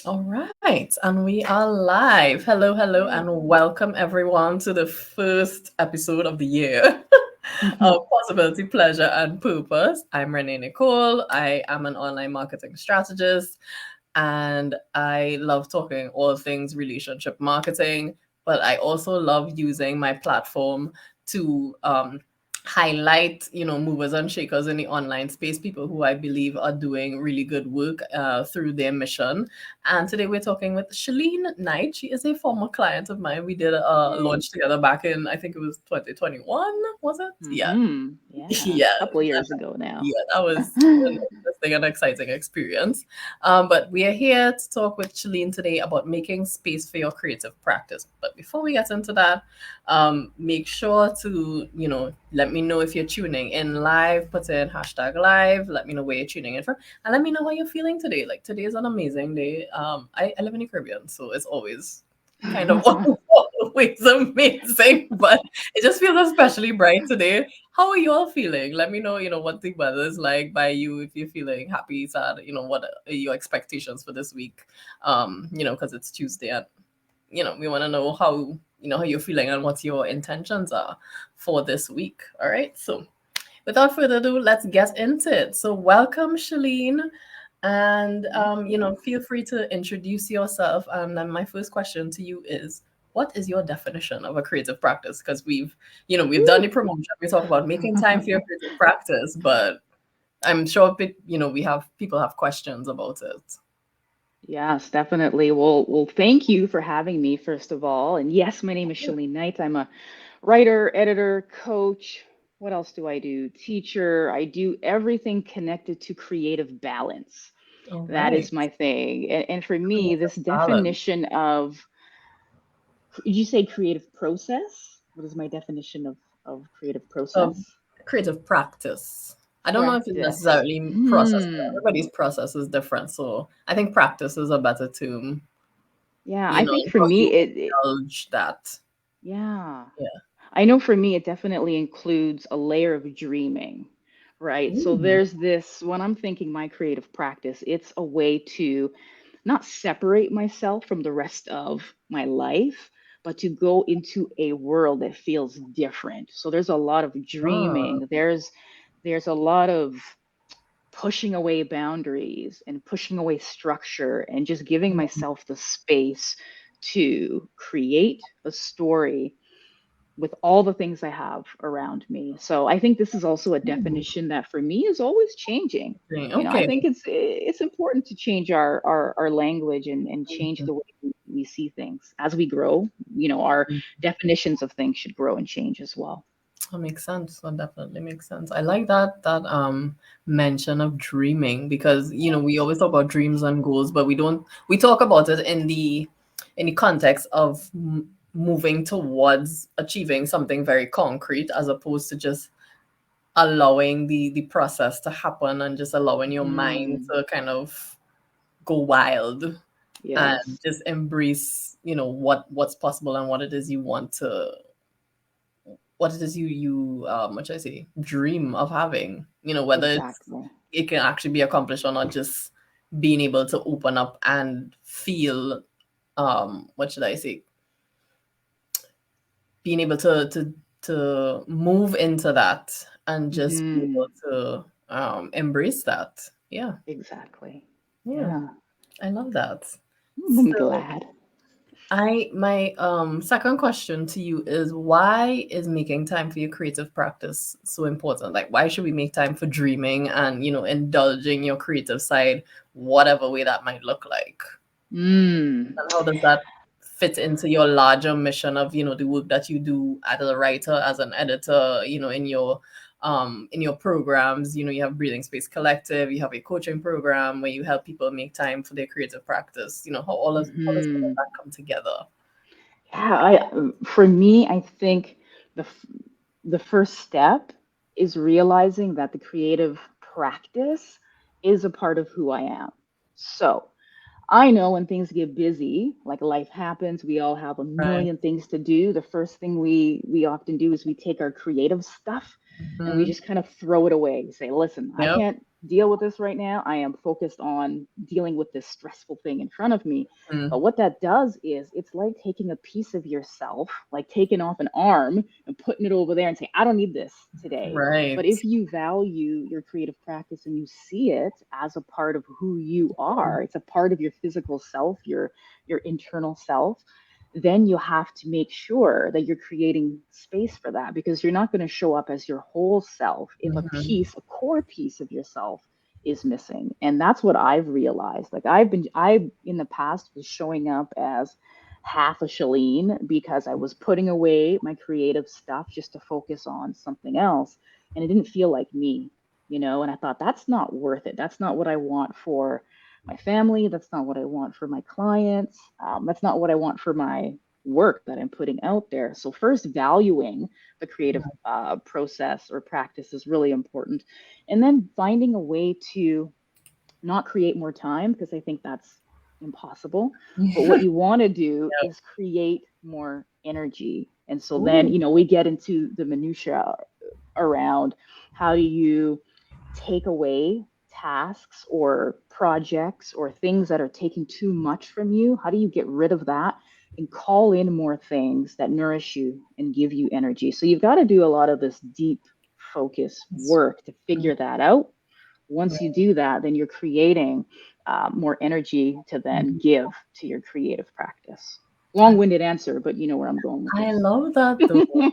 All right, and we are live. Hello, hello, Yay. and welcome everyone to the first episode of the year of Possibility, Pleasure, and Purpose. I'm Renee Nicole. I am an online marketing strategist, and I love talking all things relationship marketing. But I also love using my platform to highlight, movers and shakers in the online space, people who I believe are doing really good work through their mission. And today we're talking with Chelene Knight. She is a former client of mine. We did a Yay. launch together back in, I think it was 2021, was it? Yeah. Yeah, Yeah. a couple of years ago now. Yeah, that was an interesting and exciting experience. But we are here to talk with Chelene today about making space for your creative practice. But before we get into that, make sure to, let me know if you're tuning in live, put in hashtag live, let me know where you're tuning in from, and let me know how you're feeling today. Like today is an amazing day. I live in the Caribbean, so it's always kind of always amazing, but it just feels especially bright today. How are you all feeling? Let me know, what the weather is like by you, if you're feeling happy, sad, what are your expectations for this week? Because it's Tuesday and we want to know how you're feeling and what your intentions are for this week. All right. So without further ado, let's get into it. So welcome, Chelene. And Thank you. feel free to introduce yourself. And then my first question to you is, what is your definition of a creative practice? Because we've done the Woo. promotion. We talk about making time for your creative practice, but I'm sure we have people have questions about it. Yes, definitely. Well, thank you for having me, first of all. And yes, my name is Chelene Knight. I'm a writer, editor, coach. What else do I do? Teacher. I do everything connected to creative balance. All That right. is my thing. And for me, Creative this balance. definition of, did you say creative process? What is my definition of creative Of process? creative practice. I don't know if it's Practice. necessarily process. Everybody's process is different, so I think practice is a better term. Yeah, I think And for how me, you it indulge that. yeah. Yeah. I know for me, it definitely includes a layer of dreaming, right? So Mm. there's this, when I'm thinking my creative practice, it's a way to not separate myself from the rest of my life, but to go into a world that feels different. So there's a lot of Ah. dreaming. There's a lot of pushing away boundaries and pushing away structure and just giving myself the space to create a story with all the things I have around me. So I think this is also a Mm. definition that for me is always changing. I Okay. think it's important to change our language and change the way we see things as we grow. Our definitions of things should grow and change as well. That makes sense. That definitely makes sense. I like that mention of dreaming because we always talk about dreams and goals, but we talk about it in the context of moving towards achieving something very concrete as opposed to just allowing the process to happen and just allowing your mind Mm, to kind of go wild and yes, just embrace what's possible and what it is what should I say, dream of having, whether exactly. it can actually be accomplished or not, just being able to open up and feel, what should I say, being able to move into that and just be able Hmm. to embrace that. Yeah. Exactly. Yeah. Yeah. I love that. I'm So glad. I my second question to you is, why is making time for your creative practice so important? Like, why should we make time for dreaming and indulging your creative side, whatever way that might look like? Mm. And how does that fit into your larger mission of the work that you do as a writer, as an editor, in your programs? You have Breathing Space Collective, you have a coaching program where you help people make time for their creative practice. How does all of Hmm. that come together? Yeah, for me, I think the first step is realizing that the creative practice is a part of who I am. So I know when things get busy, like life happens, we all have a Right. million things to do. The first thing we often do is we take our creative stuff and we Mhm. just kind of throw it away. We say, listen, I Yep. can't deal with this right now. I am focused on dealing with this stressful thing in front of me. But Mm. what that does is it's like taking a piece of yourself, like taking off an arm and putting it over there and saying, I don't need this today. But Right. if you value your creative practice and you see it as a part of who you are, it's a part of your physical self, your internal self, then you have to make sure that you're creating space for that, because you're not going to show up as your whole self if Mhm. a core piece of yourself is missing. And that's what I've realized. Like I in the past was showing up as half a Chelene because I was putting away my creative stuff just to focus on something else. And it didn't feel like me, and I thought that's not worth it. That's not what I want for my family. That's not what I want for my clients. That's not what I want for my work that I'm putting out there. So, first, valuing the creative process or practice is really important. And then finding a way to not create more time, because I think that's impossible. But what you want to do Yep. is create more energy. And so then, Ooh. we get into the minutia around how do you take away tasks or projects or things that are taking too much from you? How do you get rid of that and call in more things that nourish you and give you energy? So you've got to do a lot of this deep focus work to Mhm. figure that out. Once you do that, then you're creating more energy to then give to your creative practice. Long-winded answer, but you know where I'm going with I this. love that though.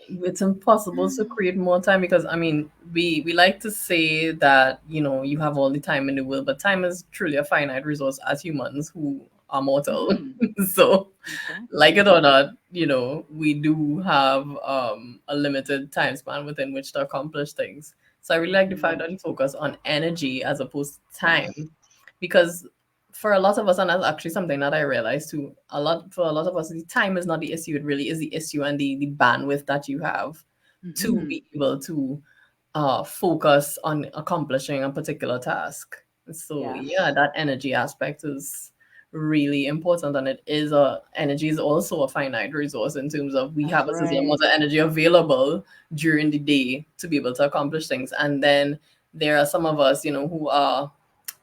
It's impossible to create more time because I mean we like to say that you have all the time in the world, but time is truly a finite resource as humans who are mortal. Mhm. So like Exactly. it or not, we do have a limited time span within which to accomplish things. So I really like the fact Mhm. that you focus on energy as opposed to Yes. time, because for a lot of us, and that's actually something that I realized too, for a lot of us, the time is not the issue. It really is the issue and the bandwidth that you have to Mhm. be able to focus on accomplishing a particular task. So yeah, Yes. that energy aspect is really important, and energy is also a finite resource in terms of we That's have a certain right. amount of energy available during the day to be able to accomplish things. And then there are some of us who are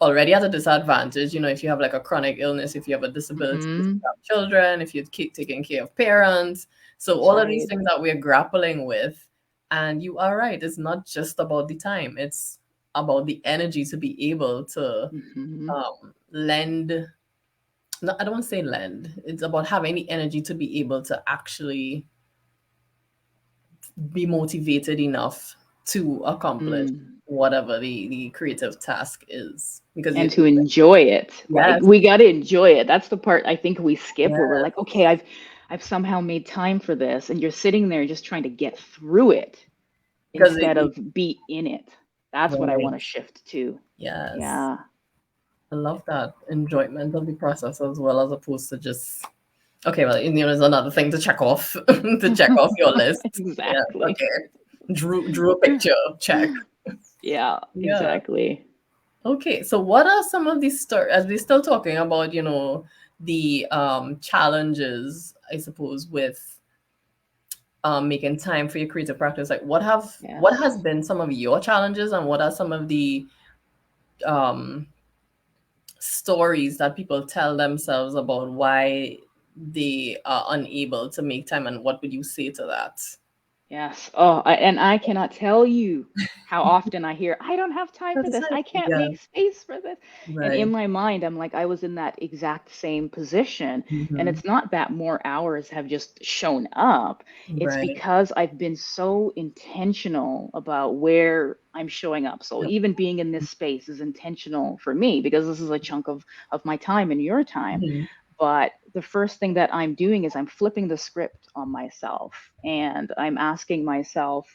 already at a disadvantage. If you have like a chronic illness, if you have a disability, if you Mhm. have children, if you're taking care of parents, so That's all of these right. things that we're grappling with. And you are right, it's not just about the time, it's about the energy to be able to Mhm. lend. No, I don't want to say lend. It's about having the energy to be able to actually be motivated enough to accomplish Mm. whatever the creative task is. Because And to enjoy it. Like yes, we got to enjoy it. That's the part I think we skip, where we're yes, like, okay, I've somehow made time for this, and you're sitting there just trying to get through it because instead of be in it. That's what I right, want to shift to. yes. Yeah. I love that enjoyment of the process as well, as opposed to just okay, well, there's another thing to check off to check off your list. Yeah, Exactly. okay. Drew a picture, check. Yeah, Yeah. exactly. Okay, so what are some of these stories, as we're still talking about, the challenges, I suppose, with making time for your creative practice? Like what Yes. has been some of your challenges, and what are some of the um stories that people tell themselves about why they are unable to make time, and what would you say to that? Yes. Oh, and I cannot tell you how often I hear, I don't have time for this. I can't Yeah, make space for this. And in right. my mind, I'm like, I was in that exact same position. And Hmm. it's not that more hours have just shown up. It's Right. because I've been so intentional about where I'm showing up. So Yep. even being in this space is intentional for me, because this is a chunk of my time and your time. Mhm. But the first thing that I'm doing is I'm flipping the script on myself, and I'm asking myself,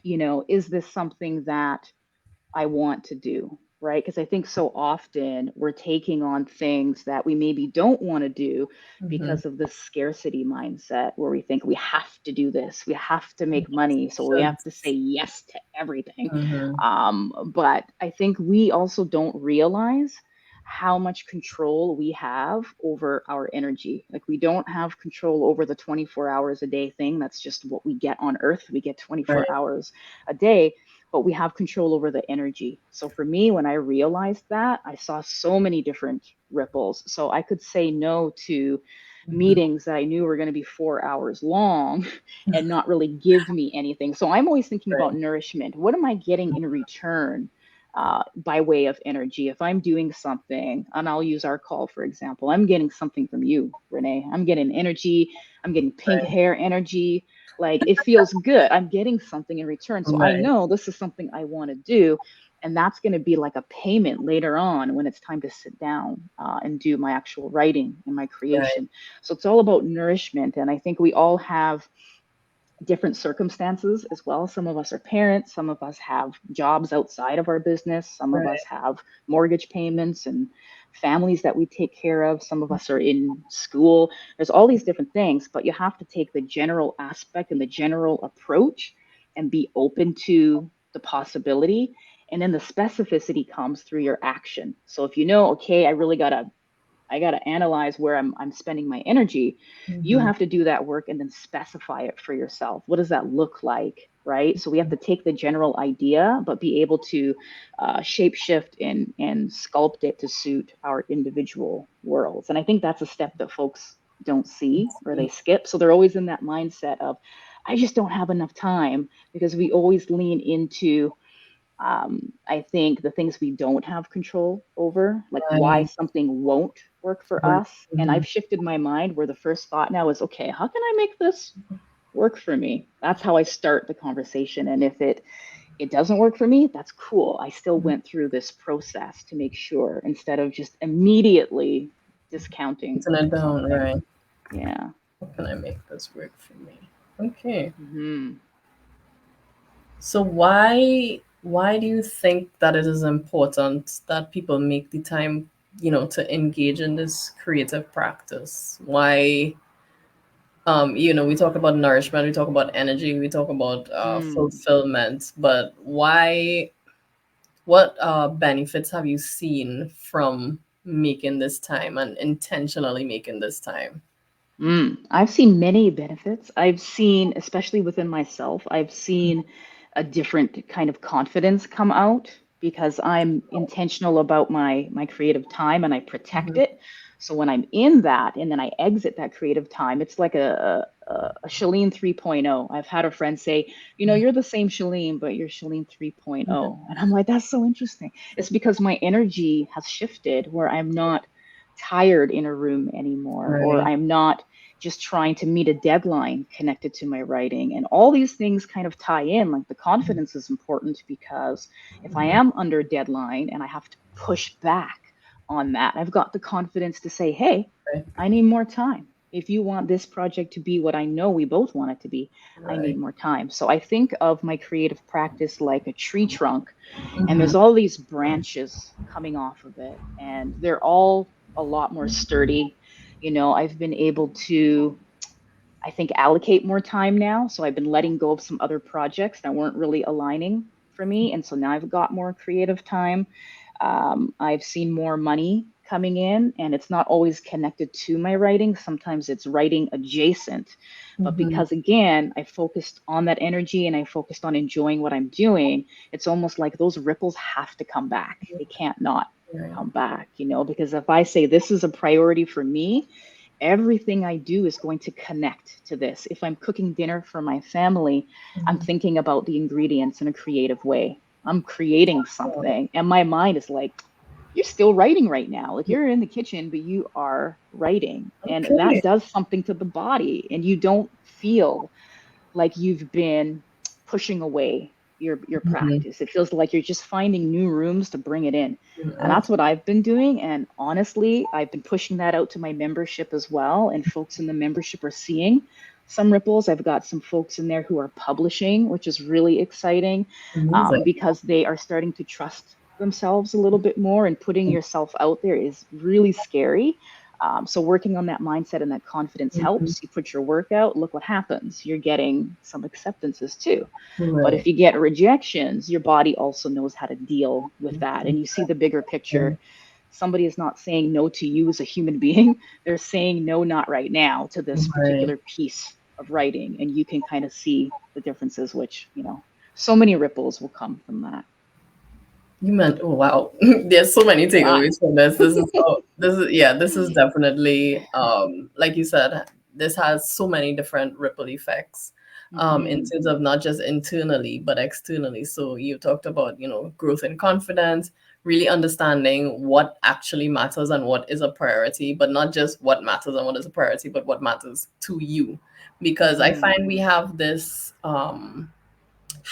is this something that I want to do? Right? Because I think so often we're taking on things that we maybe don't want to do Mhm. because of this scarcity mindset, where we think we have to do this, we have to make Yes, money, we so we should. have to say yes to everything. Mhm. But I think we also don't realize how much control we have over our energy. Like we don't have control over the 24 hours a day thing. That's just what we get on earth. We get 24 Right. hours a day. but we have control over the energy. So for me, when I realized that, I saw so many different ripples. So I could say no to Mhm. meetings that I knew were going to be 4 hours long and not really give me anything. So I'm always thinking about Right. nourishment. What am I getting in return by way of energy? If I'm doing something, and I'll use our call, for example, I'm getting something from you, Renee. I'm getting energy. I'm getting pink Right. hair energy. Like it feels good. I'm getting something in return. So I Right. know this is something I want to do. And that's going to be like a payment later on when it's time to sit down and do my actual writing and my Right. creation. So it's all about nourishment. And I think we all have different circumstances as well. Some of us are parents, some of us have jobs outside of our business, some of us Right. have mortgage payments and families that we take care of, some of us are in school. There's all these different things, but you have to take the general aspect and the general approach and be open to the possibility. And then the specificity comes through your action. So if you know, okay, I got to analyze where I'm spending my energy. You Mhm. have to do that work and then specify it for yourself. What does that look like? Right. So we have to take the general idea, but be able to shape shift and sculpt it to suit our individual worlds. And I think that's a step that folks don't see or they skip. So they're always in that mindset of, I just don't have enough time because we always lean into I think the things we don't have control over, like why Right. something won't work for Right. us. And Mhm. I've shifted my mind where the first thought now is, okay, how can I make this work for me? That's how I start the conversation. And if it doesn't work for me, that's cool. I still went through this process to make sure instead of just immediately discounting Putting it down. something. Right. Yeah. How can I make this work for me? Okay. Hmm. So why do you think that it is important that people make the time, to engage in this creative practice? Why, we talk about nourishment, we talk about energy, we talk about Mm. fulfillment, but what benefits have you seen from making this time and intentionally making this time? I've seen many benefits. I've seen, especially within myself, I've seen a different kind of confidence come out because I'm intentional about my creative time and I protect Mhm. it. So when I'm in that and then I exit that creative time, it's like a Chelene 3.0. I've had a friend say, you're the same Chelene, but you're Chelene 3.0. And I'm like, that's so interesting. It's because my energy has shifted where I'm not tired in a room anymore, or Right. I'm not just trying to meet a deadline connected to my writing. And all these things kind of tie in. Like the confidence is important because if I am under a deadline and I have to push back on that, I've got the confidence to say, hey, Right. I need more time. If you want this project to be what I know we both want it to be, I need Right. more time. So I think of my creative practice like a tree trunk, and Mhm. there's all these branches coming off of it, and they're all a lot more sturdy. I've been able to, I think, allocate more time now. So I've been letting go of some other projects that weren't really aligning for me. And so now I've got more creative time. I've seen more money coming in, and it's not always connected to my writing. Sometimes it's writing adjacent. But Mhm. because, again, I focused on that energy and I focused on enjoying what I'm doing, it's almost like those ripples have to come back. They can't not Right. come back, because if I say this is a priority for me, everything I do is going to connect to this. If I'm cooking dinner for my family, I'm Mhm. thinking about the ingredients in a creative way. I'm creating Wow. something, and my mind is like, you're still writing right now. Like you're in the kitchen, but you are writing. And that Okay. does something to the body, and you don't feel like you've been pushing away your Mhm. practice. It feels like you're just finding new rooms to bring it in. And Okay. that's what I've been doing. And honestly, I've been pushing that out to my membership as well. And folks in the membership are seeing some ripples. I've got some folks in there who are publishing, which is really exciting Amazing. because they are starting to trust themselves a little bit more. And putting yourself out there is really scary. So working on that mindset and that confidence Mhm. helps. You put your work out, look what happens. You're getting some acceptances too. But if Right. you get rejections, your body also knows how to deal with that. And you see the bigger Right. picture. Somebody is not saying no to you as a human being. They're saying no, not right now to this Right. particular piece of writing. And you can kind of see the differences, which, So many ripples will come from that. You meant, oh wow, there's so many A lot. takeaways from this. This is definitely like you said, this has so many different ripple effects in Hmm. terms of not just internally but externally. So you talked about, growth and confidence, really understanding what actually matters and what is a priority, but not just what matters and what is a priority, but what matters to you. Because I Hmm. find we have this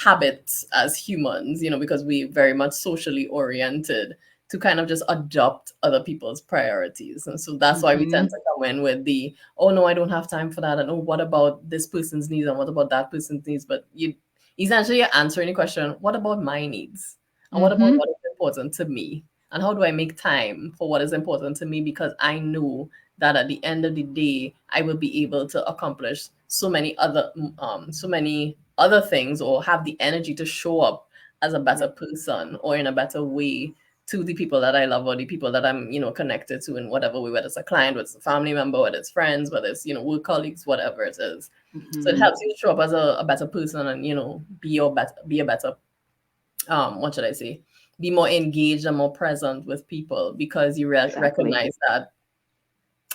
habits as humans, because we very much socially oriented to kind of just adopt other people's priorities. And so that's why we tend Hmm. to come in with the, oh no, I don't have time for that. And oh, what about this person's needs and what about that person's needs? But you essentially you're answering the question, what about my needs? And what about Hmm. what is important to me? And how do I make time for what is important to me? Because I know that at the end of the day, I will be able to accomplish so many other things, or have the energy to show up as a better Right. person or in a better way to the people that I love or the people that I'm, connected to in whatever way, whether it's a client, whether it's a family member, whether it's friends, whether it's, work colleagues, whatever it is. So it Hmm. helps you show up as a better person and, be a better, what should I say? Be more engaged and more present with people because you Exactly. recognize that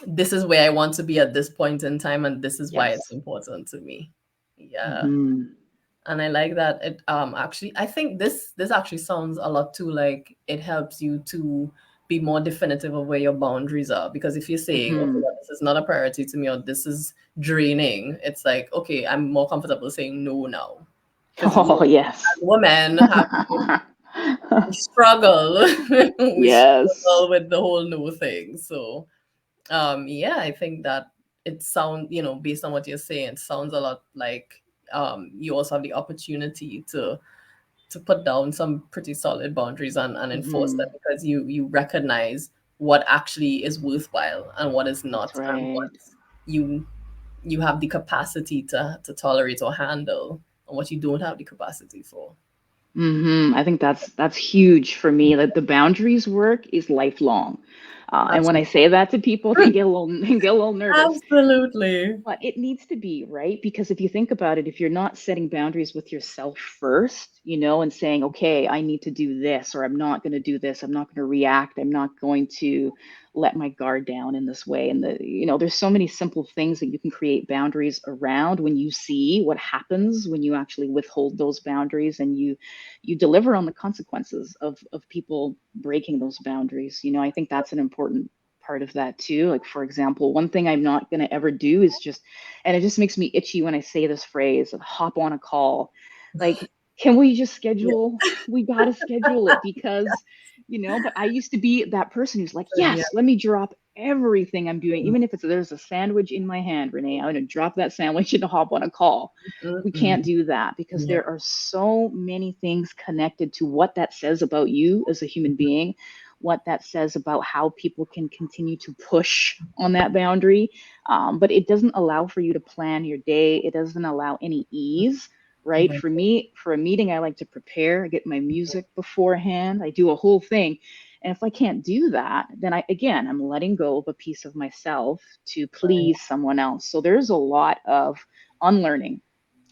this is where I want to be at this point in time, and this is why it's Yes. important to me. Yeah. Hmm. And I like that it actually I think this actually sounds a lot too like it helps you to be more definitive of where your boundaries are, because if you're saying, okay, Hmm. well, this is not a priority to me or this is draining, it's like, okay, I'm more comfortable saying no now, because Oh, yes. as women have we struggle we Yes. struggle with the whole no thing. So yeah, I think that it sounds, based on what you're saying, it sounds a lot like you also have the opportunity to put down some pretty solid boundaries and enforce them, Hmm. because you recognize what actually is worthwhile and what is That's not, and what right. you you have the capacity to tolerate or handle, and what you don't have the capacity for. I think that's huge for me. That the boundaries work is lifelong, and when I Absolutely. say that to people, they get a little they get a little nervous. Absolutely. But it needs to be, right? Because if you think about it, if you're not setting boundaries with yourself first, and saying, okay, I need to do this, or I'm not going to do this, I'm not going to react, I'm not going to let my guard down in this way. And there's so many simple things that you can create boundaries around when you see what happens when you actually withhold those boundaries and you deliver on the consequences of people breaking those boundaries. I think that's an important part of that too. Like, for example, one thing I'm not going to ever do is just, and it just makes me itchy when I say this phrase of hop on a call. Like, can we just Yeah. schedule? We got to schedule it because, but I used to be that person who's like, Yeah. yes, let me drop everything I'm doing. Even if there's a sandwich in my hand, Renee, I'm going to drop that sandwich and hop on a call. We can't Mm-mm. do that because Yeah. there are so many things connected to what that says about you as a human being, what that says about how people can continue to push on that boundary. But it doesn't allow for you to plan your day. It doesn't allow any ease, right? Yeah. For me, for a meeting, I like to prepare, I get my music beforehand, I do a whole thing. And if I can't do that, then I'm letting go of a piece of myself to Right. please someone else. So there's a lot of unlearning,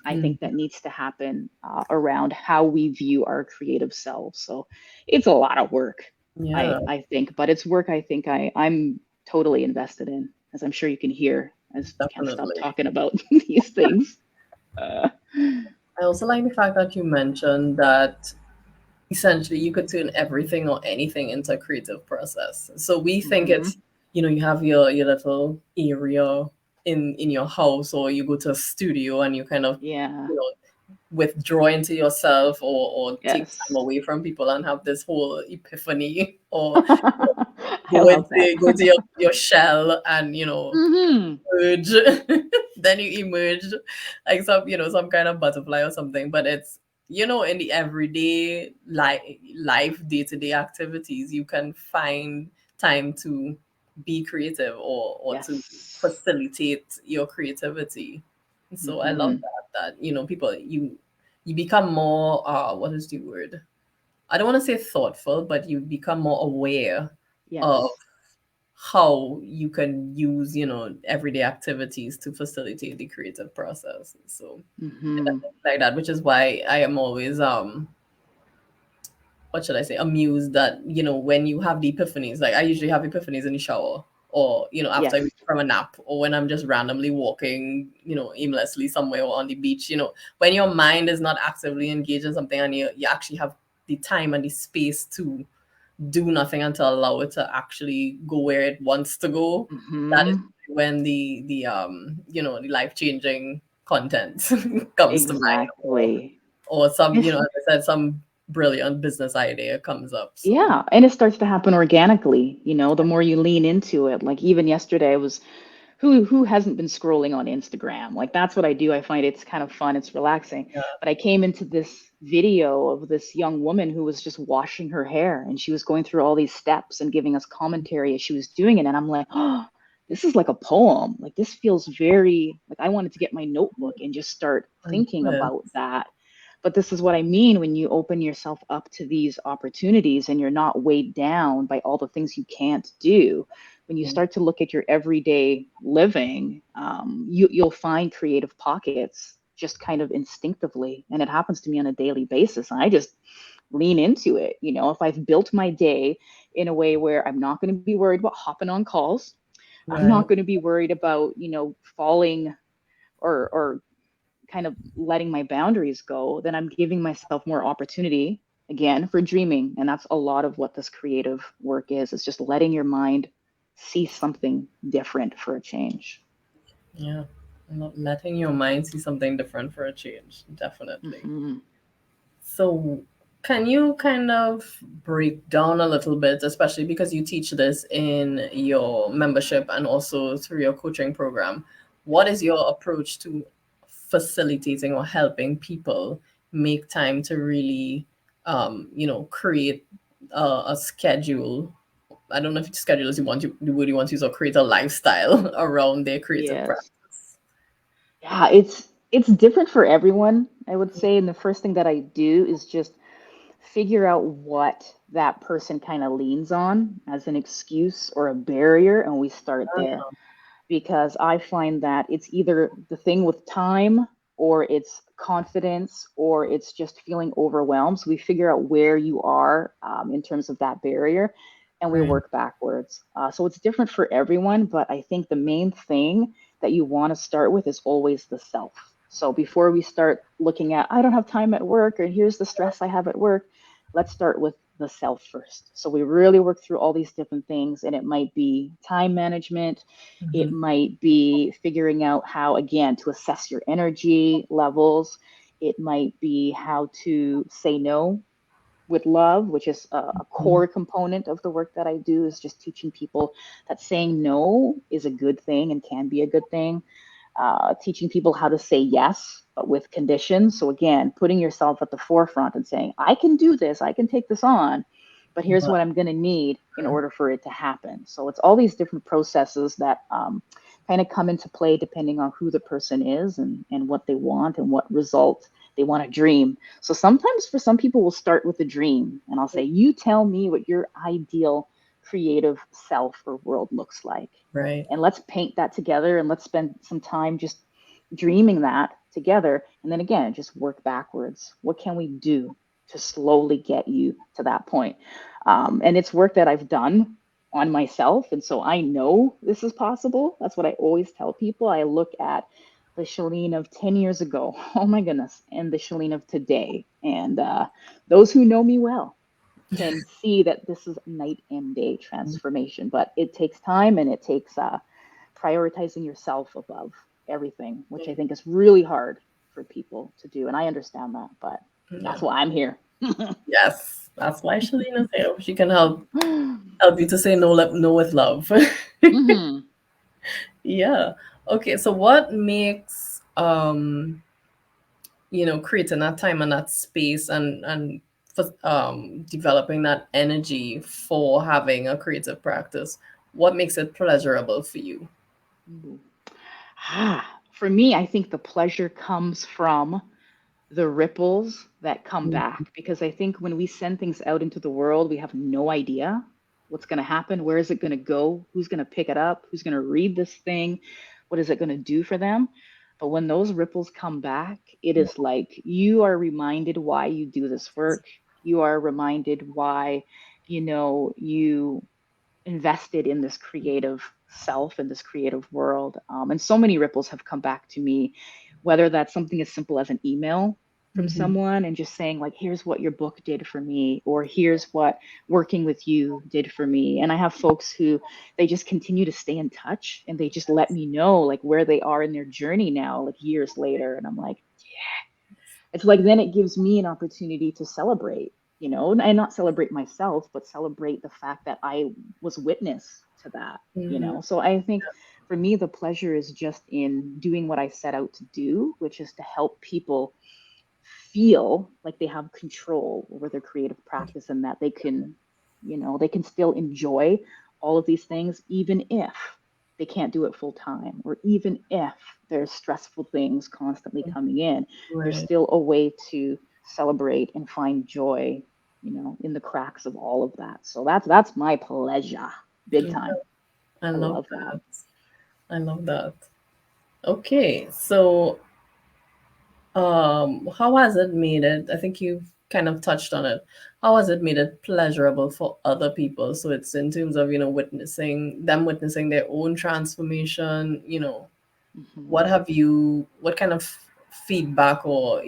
I Mm. think, that needs to happen around how we view our creative selves. So it's a lot of work, Yeah, I think, but it's work I think I'm totally invested in, as I'm sure you can hear. I just can't stop definitely. talking about these things. Uh, I also like the fact that you mentioned that essentially you could turn everything or anything into a creative process. So we think mhm. it's, you have your little area in your house, or you go to a studio and you kind of, Yeah. withdraw into yourself, or take time Yes. away from people and have this whole epiphany, or I go love that. into your shell and Hmm. emerge. Then you emerge like some kind of butterfly or something. But it's, in the everyday life day-to-day activities, you can find time to be creative, or to Yes. facilitate your creativity. So I love Hmm. that people, you become more, what is the word, I don't want to say thoughtful, but you become more aware of Yes. how you can use, everyday activities to facilitate the creative process. So I Hmm. definitely like that, which is why I am always what should I say, amused that, when you have the epiphanies, like I usually have epiphanies in the shower, or, after I Yes. wake from a nap, or when I'm just randomly walking, aimlessly somewhere or on the beach, when your mind is not actively engaged in something, and you actually have the time and the space to do nothing and to allow it to actually go where it wants to go. That is Hmm. when the life changing content comes to mind, Exactly. or some, It's, as I said, some brilliant business idea comes up. So yeah, and it starts to happen organically, the more you lean into it. Like even yesterday I was who hasn't been scrolling on Instagram? Like that's what I do. I find it's kind of fun, it's relaxing. yeah, But I came into this video of this young woman who was just washing her hair, and she was going through all these steps and giving us commentary as she was doing it. And I'm like, oh, this is like a poem. Like this feels very like I wanted to get my notebook and just start I thinking love it. about that. But this is what I mean when you open yourself up to these opportunities and you're not weighed down by all the things you can't do. When you start to look at your everyday living, you'll find creative pockets just kind of instinctively. And it happens to me on a daily basis. And I just lean into it. If I've built my day in a way where I'm not going to be worried about hopping on calls, I'm not Right. going to be worried about, falling or kind of letting my boundaries go, then I'm giving myself more opportunity again for dreaming. And that's a lot of what this creative work is. It's just letting your mind see something different for a change. Yeah. Not letting your mind see something different for a change. Definitely. Hmm. So, can you kind of break down a little bit, especially because you teach this in your membership and also through your coaching program? What is your approach to facilitating or helping people make time to really, create a schedule? I don't know if schedule is the word you want to use, or create a lifestyle around their creative Yes. practice. Yeah, it's different for everyone, I would say. And the first thing that I do is just figure out what that person kind of leans on as an excuse or a barrier, and we start there. Because I find that it's either the thing with time or it's confidence or it's just feeling overwhelmed. So we figure out where you are in terms of that barrier and we Right. work backwards. So it's different for everyone, but I think the main thing that you want to start with is always the self. So before we start looking at, I don't have time at work, or here's the stress I have at work, let's start with the self first. So we really work through all these different things, and it might be time management, it Mhm. might be figuring out how, again, to assess your energy levels. It might be how to say no with love, which is a Mhm. core component of the work that I do, is just teaching people that saying no is a good thing and can be a good thing. Teaching people how to say yes, but with conditions. So again, putting yourself at the forefront and saying, I can do this, I can take this on, but here's But, what I'm going to need in order for it to happen. So it's all these different processes that kind of come into play depending on who the person is and what they want and what result they want to dream. So sometimes for some people, we'll start with a dream and I'll say, you tell me what your ideal creative self or world looks like. right. And let's paint that together and let's spend some time just dreaming that together. And then again, just work backwards. What can we do to slowly get you to that point? And it's work that I've done on myself. And so I know this is possible. That's what I always tell people. I look at the Chelene of 10 years ago, oh my goodness, and the Chelene of today. And those who know me well can see that this is night and day transformation, but it takes time and it takes prioritizing yourself above everything, which I think is really hard for people to do. And I understand that, but Yeah. that's why I'm here. Yes. That's why Shalene is here. She can help you to say no, no with love. Hmm. Yeah. Okay. So what makes creating that time and that space and for developing that energy for having a creative practice, what makes it pleasurable for you? For me, I think the pleasure comes from the ripples that come back because I think when we send things out into the world, we have no idea. what's going to happen, where is it going to go, who's going to pick it up, who's going to read this thing, what is it going to do for them. But when those ripples come back, it is like you are reminded why you do this work. You are reminded why, you invested in this creative self and this creative world. And so many ripples have come back to me, whether that's something as simple as an email from Mm-hmm. someone and just saying, like, here's what your book did for me, or here's what working with you did for me. And I have folks who they just continue to stay in touch and they just let me know like where they are in their journey now, like years later. And I'm like, it's like then it gives me an opportunity to celebrate, and not celebrate myself, but celebrate the fact that I was witness to that, Mm-hmm. So I think for me, the pleasure is just in doing what I set out to do, which is to help people feel like they have control over their creative practice and that they can, they can still enjoy all of these things, even if they can't do it full time, or even if there's stressful things constantly coming in, there's Right. still a way to celebrate and find joy, in the cracks of all of that. So that's my pleasure, big time. I I love love that. that. I love that. Okay, so how has it made it? I think you've kind of touched on it. How has it made it pleasurable for other people? So it's in terms of, witnessing their own transformation, Hmm. what kind of feedback or,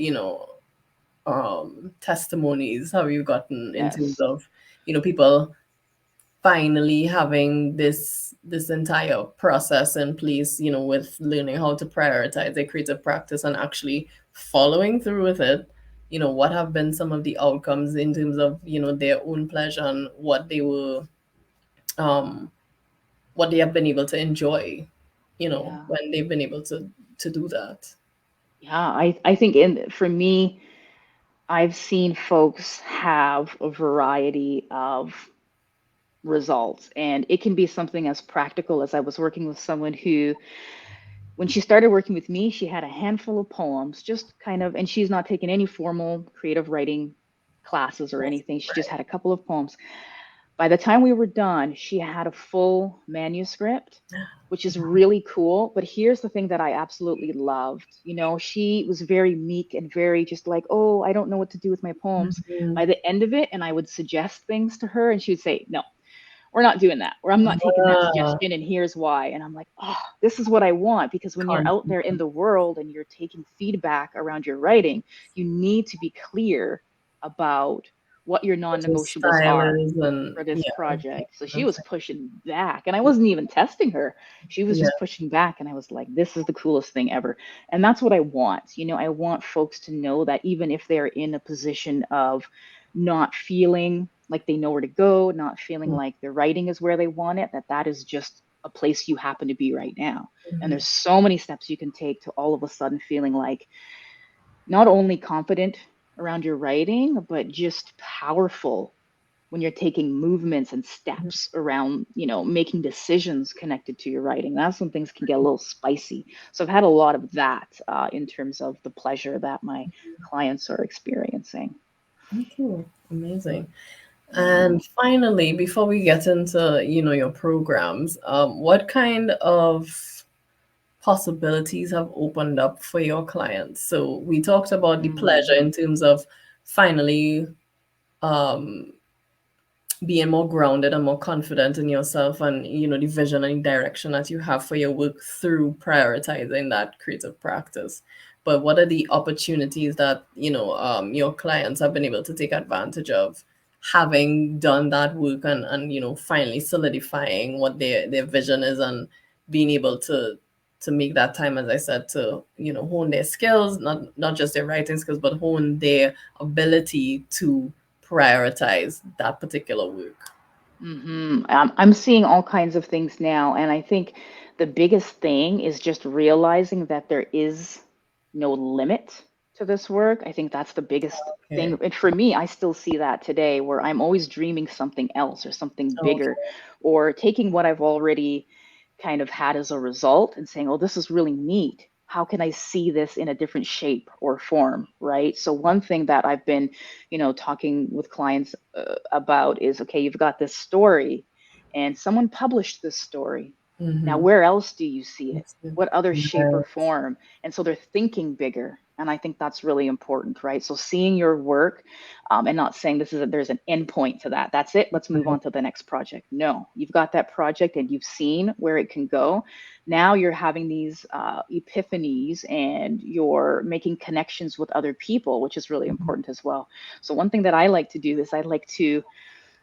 testimonies have you gotten in terms Yes. of, people finally having this entire process in place, with learning how to prioritize their creative practice and actually following through with it. What have been some of the outcomes in terms of, their own pleasure and um what they have been able to enjoy, Yeah. when they've been able to do that. Yeah. I think for me, I've seen folks have a variety of results, and it can be something as practical as I was working with someone who, when she started working with me, she had a handful of poems, just kind of, and she's not taken any formal creative writing classes or Yes. anything. She just had a couple of poems. By the time we were done, she had a full manuscript, which is really cool. But here's the thing that I absolutely loved. She was very meek and very just like, oh, I don't know what to do with my poems. Mhm. By the end of it, and I would suggest things to her, and she would say, no, we're not doing that, or I'm not taking that Ah, suggestion, and here's why. And I'm like, oh, this is what I want. Because when you're out there in confident. the world and you're taking feedback around your writing, you need to be clear about what your What your non-negotiables style are is, and for this yeah, project. So she was definitely. pushing back, and I wasn't even testing her. She was Yeah. just pushing back, and I was like, this is the coolest thing ever. And that's what I want. I want folks to know that even if they're in a position of not feeling like they know where to go, not feeling like their writing is where they want it, that is just a place you happen to be right now. And Mhm. there's so many steps you can take to all of a sudden feeling like not only confident around your writing, but just powerful when you're taking movements and steps around, making decisions connected to your writing. That's when things can get a little spicy. So I've had a lot of that in terms of the pleasure that my clients are experiencing. Okay, amazing. Yeah. And finally, before we get into, your programs, what kind of possibilities have opened up for your clients? So we talked about the Mm, pleasure in terms of finally um, being more grounded and more confident in yourself and, the vision and direction that you have for your work through prioritizing that creative practice. But what are the opportunities that, your clients have been able to take advantage of, having done that work and, finally solidifying what their vision is, and being able to make that time, as I said, to, hone their skills, not just their writing skills, but hone their ability to prioritize that particular work. I'm seeing all kinds of things now, and I think the biggest thing is just realizing that there is no limit to this work. I think that's the biggest thing. Okay. And for me, I still see that today, where I'm always dreaming something else or something bigger, Okay. or taking what I've already kind of had as a result and saying, oh, this is really neat. How can I see this in a different shape or form? Right. So, one thing that I've been, talking with clients about is, okay, you've got this story. and someone published this story. Now, Mm-hmm. where else do you see it? That's it. What other shape or Right. form? And so they're thinking bigger. And I think that's really important, right? So seeing your work and not saying there's an end point to that. That's it. Let's move Right. on to the next project. No, you've got that project and you've seen where it can go. Now you're having these epiphanies and you're making connections with other people, which is really Mhm. important as well. So one thing that I like to do is I like to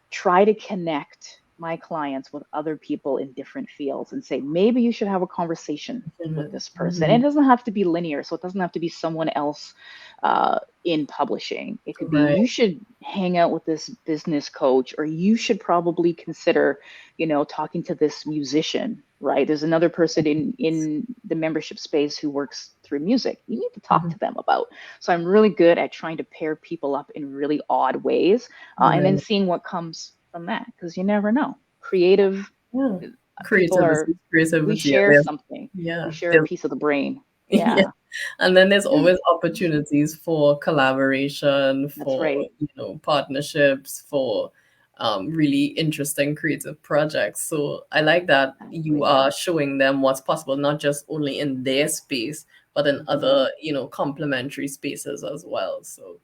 try to connect my clients with other people in different fields and say, maybe you should have a conversation with this person. Mhm. And it doesn't have to be linear. So it doesn't have to be someone else in publishing. It could be Right. you should hang out with this business coach, or you should probably consider, talking to this musician, right? There's another person in the membership space who works through music. You need to talk Mhm. to them about. So I'm really good at trying to pair people up in really odd ways and then Right. seeing what comes from that, because you never know. Creative Yeah. people Creativity, we creativity. share There's, something. We yeah. share a There's, piece of the brain. yeah. Yeah, And then there's yeah, always opportunities for collaboration, that's for, right. partnerships, for really interesting creative projects. So I like that you Exactly. are showing them what's possible, not just only in their space, but in Hmm. other, complementary spaces as well. So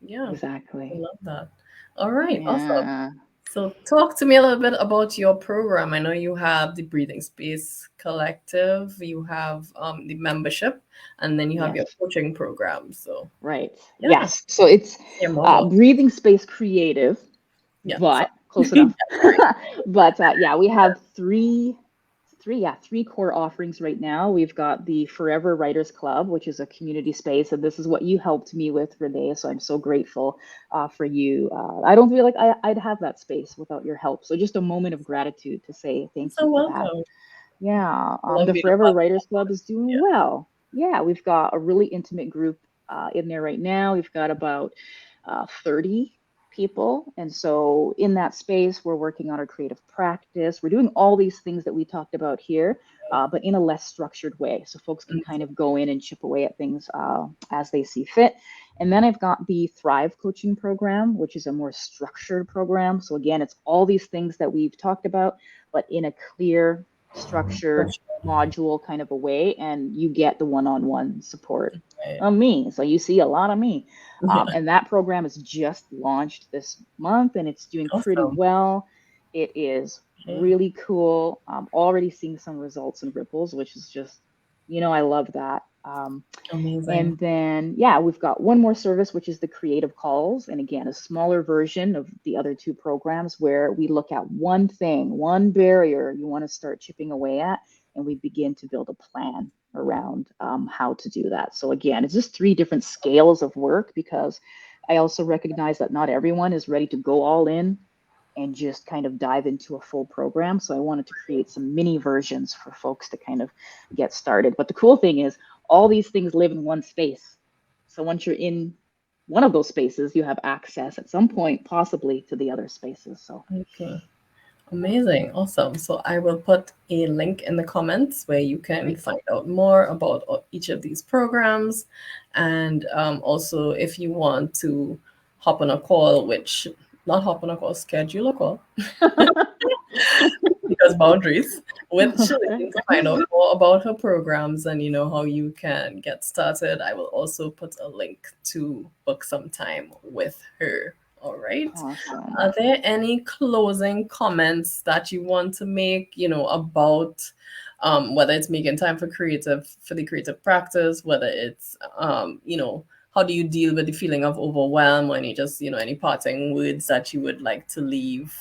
yeah, I Exactly. love that. All right, awesome. Yeah. So, talk to me a little bit about your program. I know you have the Breathing Space Collective, you have the membership, and then you have your Yes. coaching program. So, Right. yeah, Yes. So it's hear more about. breathing space creative, Yeah, but sorry. close Yeah, enough. sorry. But yeah, we have three core offerings right now. We've got the Forever Writers Club, which is a community space, and this is what you helped me with, Renee. So I'm so grateful for you. I don't feel like I'd have that space without your help. So just a moment of gratitude to say You're thank so you for that. welcome. Yeah, I love the being a Forever part of Writers Club is it. doing Yeah. well. Yeah, we've got a really intimate group in there right now. We've got about 30 people. And so in that space, we're working on our creative practice. We're doing all these things that we talked about here, but in a less structured way. So folks can kind of go in and chip away at things as they see fit. And then I've got the Thrive coaching program, which is a more structured program. So again, it's all these things that we've talked about, but in a clear, structured module kind of a way, and you get the one-on-one support Right. of me. So you see a lot of me. Yeah. And that program is just launched this month and it's doing pretty Awesome. well. It is Okay. really cool. Already seeing some results and ripples, which is just, I love that. Amazing. And then, yeah, we've got one more service, which is the Creative Calls. And again, a smaller version of the other two programs where we look at one thing, one barrier you want to start chipping away at, and we begin to build a plan around how to do that. So, again, it's just three different scales of work because I also recognize that not everyone is ready to go all in and just kind of dive into a full program. So I wanted to create some mini versions for folks to kind of get started. But the cool thing is, all these things live in one space. So once you're in one of those spaces, you have access at some point, possibly to the other spaces. So, Okay. Amazing. Awesome. So I will put a link in the comments where you can great. find out more about each of these programs. And also, if you want to hop on a call, which not hop on a call, schedule a call because boundaries with Chelene to find out more about her programs and how you can get started. I will also put a link to book some time with her. All right. Awesome. Are there any closing comments that you want to make, about whether it's making time for the creative practice, whether it's how do you deal with the feeling of overwhelm, or any just, any parting words that you would like to leave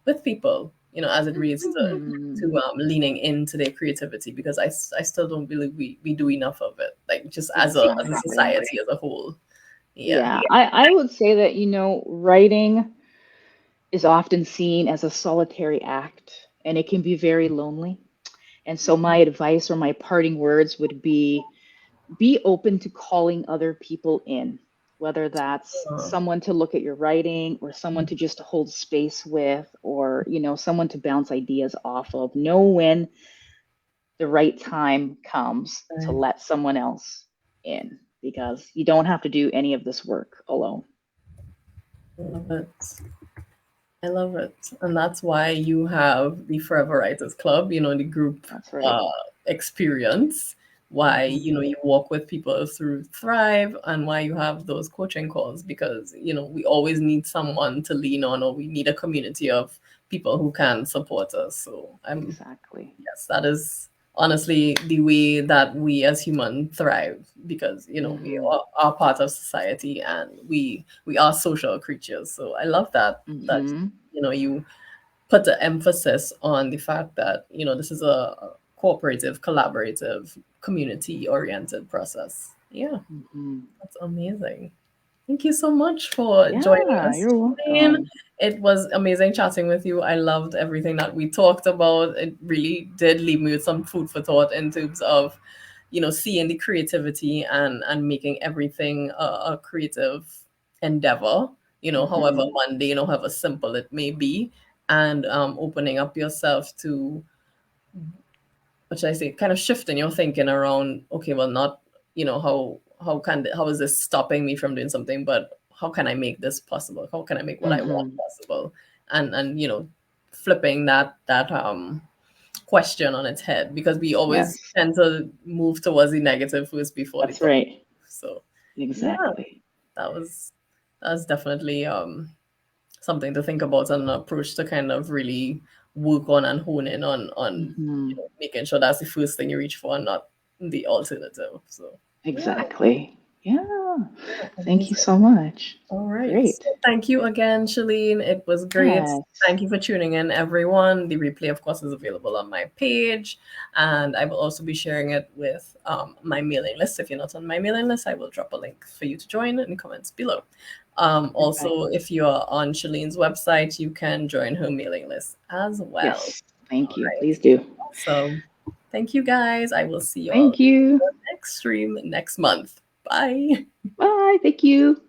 with people, as it relates to Hmm. leaning into their creativity, because I still don't believe we do enough of it, like just as a Exactly. society as a whole. Yeah. Yeah, I would say that, writing is often seen as a solitary act and it can be very lonely. And so my advice or my parting words would be open to calling other people in, whether that's Uh, someone to look at your writing or someone to just hold space with, or, someone to bounce ideas off of. Know when the right time comes to I let someone else in, because you don't have to do any of this work alone. love it. I love it. And that's why you have the Forever Writers Club, the group That's right. uh, experience, why, Hmm. you walk with people through Thrive, and why you have those coaching calls, because, we always need someone to lean on, or we need a community of people who can support us. So Exactly. yes, that is honestly the way that we as humans thrive, because we Hmm. are part of society, and we are social creatures. So I love that Hmm. you put the emphasis on the fact that this is a cooperative, collaborative, community oriented process. Yeah, Hmm. that's amazing. Thank you so much for joining Yeah, us, you're Chelene. welcome. It was amazing chatting with you. I loved everything that we talked about. It really did leave me with some food for thought in terms of, seeing the creativity and making everything a creative endeavor, however Hmm. mundane or however simple it may be, and opening up yourself to, what should I say, kind of shifting your thinking around, okay, well, not, how is this stopping me from doing something, but how can I make this possible? How can I make what I want Hmm. possible? And flipping that question on its head, because we always Yes, tend to move towards the negative first before the that's positive. right. So yeah, Exactly. that was definitely something to think about, and an approach to kind of really work on and hone in on Hmm. making sure that's the first thing you reach for, and not the alternative. So yeah, Exactly. Yeah. yeah, Thank you amazing. so much. All right. Great. So thank you again, Chelene. It was great. Yes. Thank you for tuning in, everyone. The replay, of course, is available on my page, and I will also be sharing it with my mailing list. If you're not on my mailing list, I will drop a link for you to join in the comments below. Perfect. Also, if you are on Chelene's website, you can join her mailing list as well. Yes. Thank All you. right. Please do. So, thank you guys. I will see you all Thank in you. the next stream next month. Bye. Bye. Thank you.